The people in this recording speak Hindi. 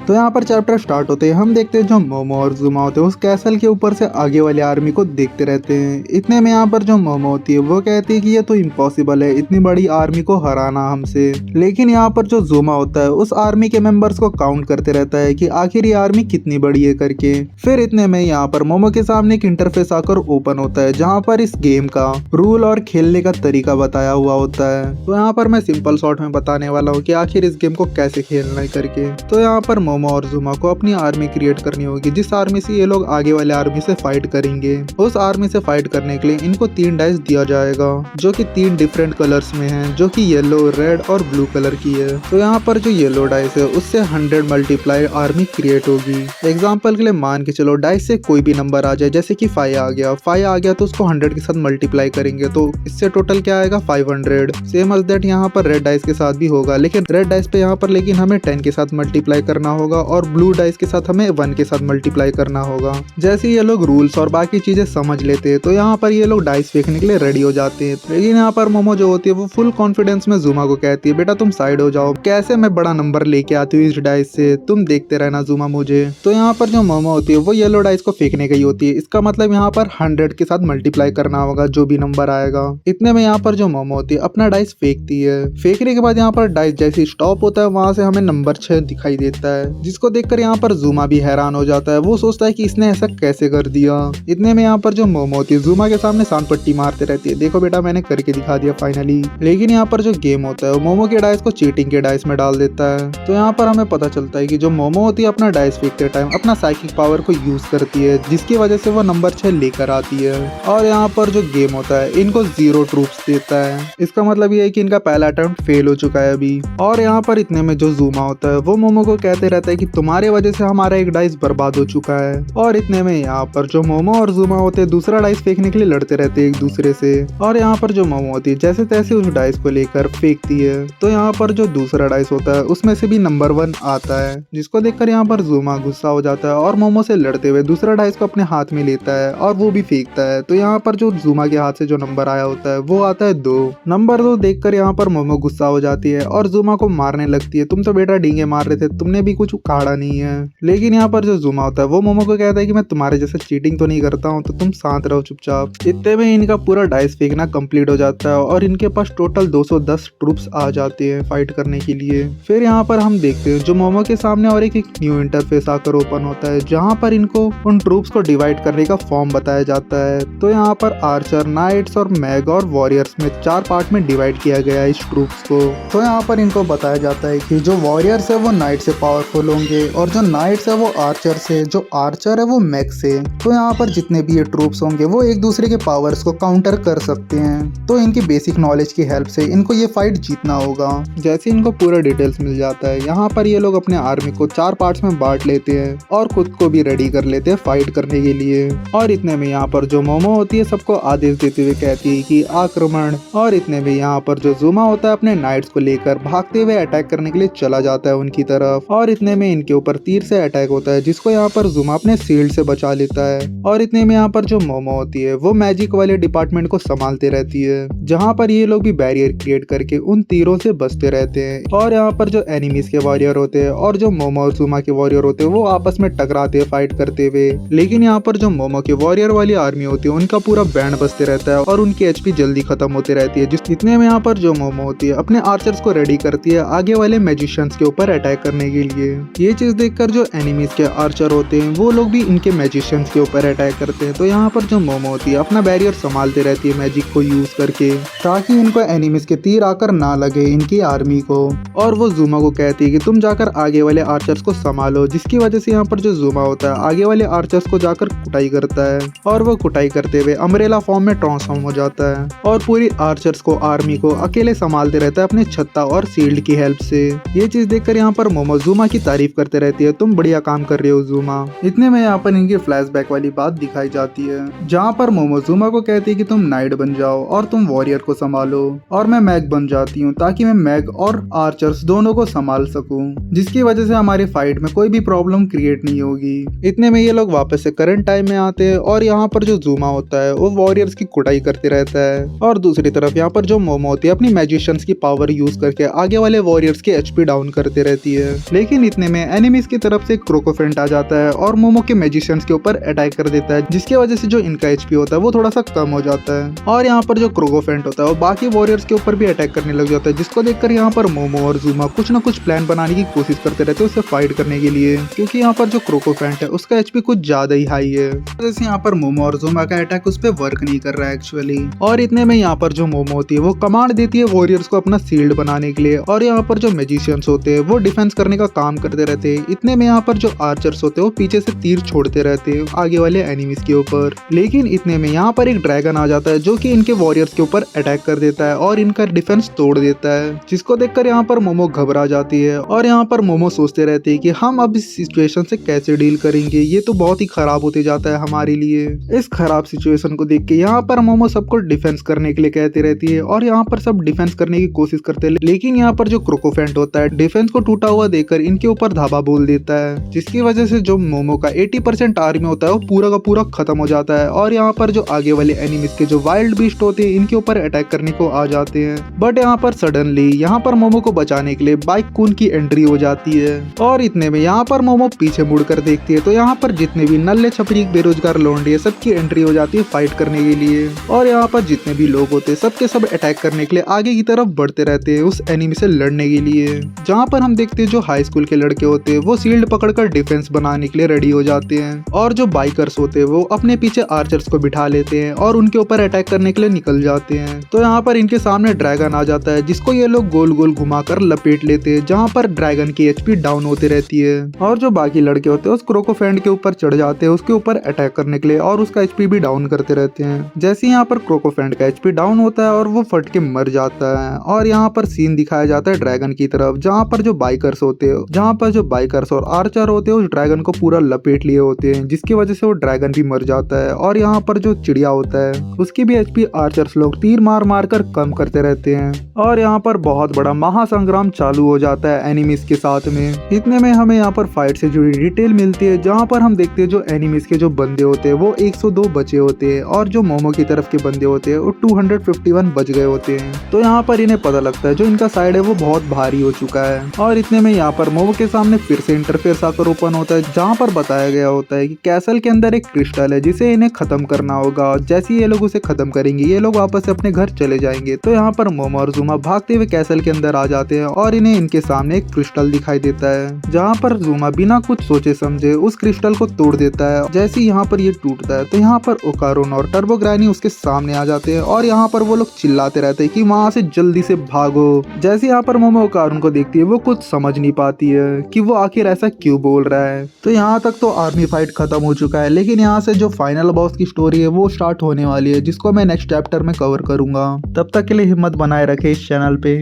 तो यहाँ पर चैप्टर स्टार्ट होते हैं, हम देखते हैं जो मोमो और जुमा होते हैं उस कैसल के ऊपर से आगे वाली आर्मी को देखते रहते हैं। इतने में यहाँ पर जो मोमो होती है वो कहती है कि ये तो इम्पॉसिबल है इतनी बड़ी आर्मी को हराना हमसे। लेकिन यहाँ पर जो जुमा होता है उस आर्मी के मेंबर्स को काउंट करते रहता है कि आखिर ये आर्मी कितनी बड़ी है करके। फिर इतने में यहाँ पर मोमो के सामने एक इंटरफेस आकर ओपन होता है जहाँ पर इस गेम का रूल और खेलने का तरीका बताया हुआ होता है। तो यहाँ पर मैं सिंपल शॉर्ट में बताने वाला हूँ कि आखिर इस गेम को कैसे खेलना है करके। तो यहाँ पर मोमो और जुमा को अपनी आर्मी क्रिएट करनी होगी जिस आर्मी से ये लोग आगे वाले आर्मी से फाइट करेंगे। उस आर्मी से फाइट करने के लिए इनको 3 डाइस दिया जाएगा जो कि 3 डिफरेंट कलर्स में है, जो कि येलो, रेड और ब्लू कलर की है। तो यहाँ पर जो येलो डाइस है उससे 100 मल्टीप्लाई आर्मी क्रिएट होगी। एग्जाम्पल के लिए मान के चलो डाइस से कोई भी नंबर आ जाए, जैसे कि 5 आ गया तो उसको 100 के साथ मल्टीप्लाई करेंगे तो इससे टोटल क्या आएगा 500। सेम एज दैट यहाँ पर रेड डाइस के साथ भी होगा, लेकिन रेड डाइस पे यहाँ पर लेकिन हमें 10 के साथ मल्टीप्लाई करना होगा और ब्लू डाइस के साथ हमें 1 के साथ मल्टीप्लाई करना होगा। जैसे ये लोग रूल्स और बाकी चीजें समझ लेते हैं तो यहाँ पर ये लोग डाइस फेंकने के लिए रेडी हो जाते हैं। लेकिन यहाँ पर मोमो जो होती है वो फुल कॉन्फिडेंस में जुमा को कहती है बेटा तुम साइड हो जाओ, कैसे मैं बड़ा नंबर लेके आती हूँ इस डाइस से, तुम देखते रहना जुमा मुझे। तो यहाँ पर जो मोमो होती है वो येलो डाइस को फेंकने गई होती है, इसका मतलब यहाँ पर 100 के साथ मल्टीप्लाई करना होगा जो भी नंबर आएगा। इतने में यहाँ पर जो मोमो होती है अपना डाइस फेंकती है। फेंकने के बाद यहाँ पर डाइस जैसे स्टॉप होता है वहां से हमें नंबर 6 दिखाई देता है, जिसको देखकर यहाँ पर जुमा भी हैरान हो जाता है। वो सोचता है कि इसने ऐसा कैसे कर दिया। इतने में यहाँ पर जो मोमो होती है जुमा के सामने सांड पट्टी मारते रहती है, देखो बेटा मैंने करके दिखा दिया फाइनली। लेकिन यहाँ पर जो गेम होता है वो मोमो के डाइस को चीटिंग के डाइस में डाल देता है। तो यहाँ पर हमें पता चलता है कि जो मोमो होती है अपना डाइस फेंकते टाइम अपना साइकिक पावर को यूज करती है, जिसकी वजह से वो नंबर 6 लेकर आती है। और यहाँ पर जो गेम होता है इनको 0 ट्रूप्स देता है, इसका मतलब ये है कि इनका पहला अटेम्प्ट फेल हो चुका है अभी। और यहाँ पर इतने में जो जुमा होता है वो मोमो को कहते रहता है कि तुम्हारे वजह से हमारा एक डाइस बर्बाद हो चुका है। और इतने में यहाँ पर जो मोमो और जुमा होते हैं दूसरा डाइस फेंकने के लिए लड़ते रहते हैं एक दूसरे से। और यहाँ पर जो मोमो होती है जैसे तैसे उस डाइस को लेकर फेंकती है। तो यहाँ पर जो दूसरा डाइस होता है उसमें से भी नंबर 1 आता है, जिसको देखकर यहाँ पर जुमा गुस्सा हो जाता है और मोमो से लड़ते हुए दूसरा डाइस को अपने हाथ में लेता है और वो भी फेंकता है। तो यहाँ पर जो जुमा के हाथ से जो नंबर आया होता है वो आता है 2। नंबर 2 देखकर यहाँ पर मोमो गुस्सा हो जाती है और जुमा को मारने लगती है, तुम तो बेटा डींगे मार रहे थे, तुमने भी कुछ उखाड़ा नहीं है। लेकिन यहाँ पर जो जुमा होता है वो मोमो को कहता है कि मैं तुम्हारे जैसे चीटिंग तो नहीं करता हूँ, तो तुम शांत रहो चुपचाप। इतने में इनका पूरा डाइस फेंकना कंप्लीट हो जाता है और इनके पास टोटल 210 ट्रूप्स आ जाते हैं फाइट करने के लिए। फिर यहाँ पर हम देखते हैं जो मोमो के सामने और एक न्यू इंटरफेस आकर ओपन होता है जहाँ पर इनको उन ट्रूप्स को डिवाइड करने का फॉर्म बताया जाता है। तो यहाँ पर आर्चर, नाइट्स और मैग और वॉरियर्स में 4 पार्ट में डिवाइड किया गया है इस ट्रूप्स को। तो यहाँ पर इनको बताया जाता है कि जो वॉरियर्स है वो नाइट से पावरफुल होंगे और जो नाइट्स है वो आर्चर से, जो आर्चर है वो मैग से। तो यहाँ पर जितने भी ये ट्रूप्स होंगे वो एक दूसरे के पावर्स को काउंटर कर सकते हैं। तो इनकी बेसिक नॉलेज की हेल्प से इनको ये फाइट जीतना होगा। जैसे इनको पूरा डिटेल्स मिल जाता है यहाँ पर ये लोग अपने आर्मी को 4 पार्ट्स में बांट लेते हैं और खुद को भी रेडी कर लेते हैं फाइट करने के लिए। और इतने में यहाँ पर जो मोमो होती है सबको आदेश देते हुए कहती है कि आक्रमण। और इतने में यहाँ पर जो जुमा होता है अपने नाइट्स को लेकर भागते हुए अटैक करने के लिए चला जाता है उनकी तरफ। और इतने में इनके ऊपर तीर से अटैक होता है जिसको यहाँ पर जुमा अपने शील्ड से बचा लेता है। और इतने में यहाँ पर जो मोमो होती है वो मैजिक वाले डिपार्टमेंट को संभालते रहती है जहाँ पर ये लोग भी बैरियर क्रिएट करके उन तीरों से बचते रहते हैं। और यहाँ पर जो एनिमीज के वॉरियर होते हैं और जो मोमो और जुमा के वॉरियर होते हैं वो आपस में टकराते हैं फाइट करते हुए। लेकिन यहाँ पर जो मोमो के वॉरियर वाली आर्मी होती है उनका पूरा बैंड बजते रहता है और उनकी एचपी जल्दी खत्म होती रहती है। इतने में यहाँ पर जो मोमो होती है अपने आर्चर्स को रेडी करती है आगे वाले मैजिशियंस के ऊपर अटैक करने के लिए। ये चीज देखकर जो एनिमीज के आर्चर होते हैं वो लोग भी इनके मैजिशियंस के ऊपर अटैक करते हैं। तो यहाँ पर जो मोमो होती है अपना बैरियर संभालते रहती है मैजिक को यूज करके, ताकि इनको एनिमीज के तीर आकर ना लगे इनकी आर्मी को। और वो जुमा को कहती है कि तुम जाकर आगे वाले आर्चर्स को संभालो, जिसकी वजह से यहाँ पर जो जुमा होता है आगे वाले आर्चर्स को जाकर कुटाई करता है और वो कुटाई करते हुए अम्ब्रेला फॉर्म में ट्रांसफॉर्म हो जाता है और पूरी आर्चर्स को, आर्मी को अकेले संभालते रहता है अपने छत्ता और शील्ड की हेल्प से। ये चीज देखकर यहाँ पर मोमो जुमा की तारीफ करते रहती है, तुम बढ़िया काम कर रहे हो जुमा। इतने में यहाँ पर इनकी फ्लैशबैक वाली बात दिखाई जाती है जहाँ पर मोमो जुमा को कहती है कि तुम नाइट बन जाओ और तुम वॉरियर को संभालो और मैं मैग बन जाती हूँ ताकि मैं मैग और आर्चर्स दोनों को संभाल सकूं, जिसकी वजह से हमारी फाइट में कोई भी प्रॉब्लम क्रिएट नहीं होगी। इतने में ये लोग वापस से करंट टाइम में आते हैं और यहाँ पर जो जुमा होता है वो वॉरियर्स की कुटाई करते रहता है और दूसरी तरफ यहाँ पर जो मोमो होती है अपनी मैजिशियंस की पावर यूज करके आगे वाले वॉरियर्स की एचपी डाउन करते रहती है। लेकिन इतने में एनिमीज की तरफ से क्रोकोफेंट आ जाता है और मोमो के मैजिशियंस के ऊपर अटैक कर देता है, जिसकी वजह से जो इनका एचपी होता है वो थोड़ा सा कम हो जाता है। और यहाँ पर जो क्रोकोफेंट होता है वो बाकी वॉरियर्स के ऊपर भी अटैक करने लग जाता है, जिसको देखकर यहाँ पर मोमो और ज़ूमा कुछ ना कुछ प्लान बनाने की कोशिश करते रहते हैं उससे फाइट करने के लिए, क्योंकि यहाँ पर जो क्रोकोफेंट है उसका एचपी कुछ ज्यादा ही हाई है। जैसे यहाँ पर मोमो और ज़ूमा का अटैक उस पर वर्क नहीं कर रहा है एक्चुअली। और इतने में यहाँ पर जो मोमो होती है वो कमांड देती है वॉरियर्स को अपना शील्ड बनाने के लिए, और यहाँ पर जो मैजिशियंस होते हैं वो डिफेंस करने का काम करते रहते हैं। इतने में यहाँ पर जो आर्चर्स होते हैं वो पीछे से तीर छोड़ते रहते हैं आगे वाले एनिमीज के ऊपर। लेकिन इतने में यहाँ पर एक ड्रैगन आ जाता है जो कि इनके वॉरियर्स के ऊपर अटैक कर देता है और इनका डिफेंस तोड़ देता है, जिसको देखकर यहाँ पर मोमो घबरा जाती है। और यहाँ पर मोमो सोचते रहते हैं कि हम अब इस सिचुएशन से कैसे डील करेंगे, ये तो बहुत ही खराब होते जाता है हमारे लिए। इस खराब सिचुएशन को देख के यहाँ पर मोमो सबको डिफेंस करने के लिए कहती रहती है और यहाँ पर सब डिफेंस करने की कोशिश करते हैं। लेकिन यहाँ पर जो क्रोकोफेंट होता है डिफेंस को टूटा हुआ देखकर इनके ऊपर धावा बोल देता है, जिसकी वजह से जो मोमो का 80% आर्मी होता है वो पूरा का पूरा खत्म हो जाता है। और यहाँ पर जो आगे वाले एनिमीज के जो वाइल्ड बीस्ट होते हैं इनके ऊपर अटैक करने को आ जाते हैं। बट यहाँ पर सडनली यहाँ पर मोमो को बचाने के लिए बाइक कून की एंट्री हो जाती है। और इतने में यहाँ पर मोमो पीछे मुड़कर देखती है तो यहाँ पर जितने भी नल्ले छपरी बेरोजगार लौंडे है सबकी एंट्री हो जाती है फाइट करने के लिए। और यहाँ पर जितने भी लोग होते हैं सबके सब अटैक करने के लिए आगे की तरफ बढ़ते रहते हैं उस एनिमी से लड़ने के लिए। जहाँ पर हम देखते हैं जो हाई स्कूल के लड़के होते हैं वो शील्ड पकड़कर डिफेंस बनाने के लिए रेडी हो जाते हैं, और जो बाइकर्स होते हैं वो अपने पीछे आर्चर्स को बिठा लेते हैं और उनके ऊपर अटैक करने के लिए निकल जाते हैं। तो यहाँ पर इनके सामने ड्रैगन आ जाता है जिसको ये लोग गोल गोल घुमाकर लपेट लेते हैं, जहाँ पर ड्रैगन की एचपी डाउन होती रहती है। और जो बाकी लड़के होते हैं उस क्रोकोफेंट के ऊपर चढ़ जाते हैं उसके ऊपर अटैक करने के लिए और उसका एचपी भी डाउन करते रहते हैं। जैसे यहाँ पर क्रोकोफेंट का एचपी डाउन होता है और वो फट के मर जाता है। और यहाँ पर सीन दिखाया जाता है ड्रैगन की तरफ, जहाँ पर जो बाइकर्स और आर्चर होते हैं उस ड्रैगन को पूरा लपेट लिए होते हैं, जिसकी वजह से वो ड्रैगन भी मर जाता है। और यहाँ पर जो चिड़िया होता है उसकी भी एचपी आर्चर्स लोग तीर मार मार कर कम करते रहते हैं। और यहाँ पर बहुत बड़ा महासंग्राम चालू हो जाता है एनिमीज के साथ में। इतने में हमें यहाँ पर फाइट से जुड़ी डिटेल मिलती है, जहाँ पर हम देखते हैं जो एनिमीज के जो बंदे होते हैं वो 102 बचे होते हैं और जो मोमो की तरफ के बंदे होते हैं वो 251 बच गए होते हैं। तो यहाँ पर इन्हें पता लगता है जो इनका साइड है वो बहुत भारी हो चुका है। और इतने में यहाँ पर मोमो के सामने फिर से इंटरफेस आकर ओपन होता है, जहाँ पर बताया गया होता है कि कैसल के अंदर एक क्रिस्टल है जिसे इन्हें खत्म करना होगा। जैसे ही ये लोग उसे खत्म करेंगे ये लोग वापस से अपने घर चले जाएंगे। तो यहाँ पर मोमो और ज़ूमा भागते हुए कैसल के अंदर आ जाते हैं और इन्हें इनके सामने एक क्रिस्टल दिखाई देता है, जहाँ पर ज़ूमा बिना कुछ सोचे समझे उस क्रिस्टल को तोड़ देता है। जैसे ही यहाँ पर ये टूटता है तो यहाँ पर ओकारोन और टर्बो ग्रैनी उसके सामने आ जाते हैं और यहाँ पर वो लोग चिल्लाते रहते हैं कि वहाँ से जल्दी से भागो। जैसे यहाँ पर मोमो ओकारोन को देखती है वो कुछ समझ नहीं पाती है कि वो आखिर ऐसा क्यों बोल रहा है। तो यहाँ तक तो आर्मी फाइट खत्म हो चुका है, लेकिन यहाँ से जो फाइनल बॉस की स्टोरी है वो स्टार्ट होने वाली है, जिसको मैं नेक्स्ट चैप्टर में कवर करूंगा। तब तक के लिए हिम्मत बनाए रखे इस चैनल पे।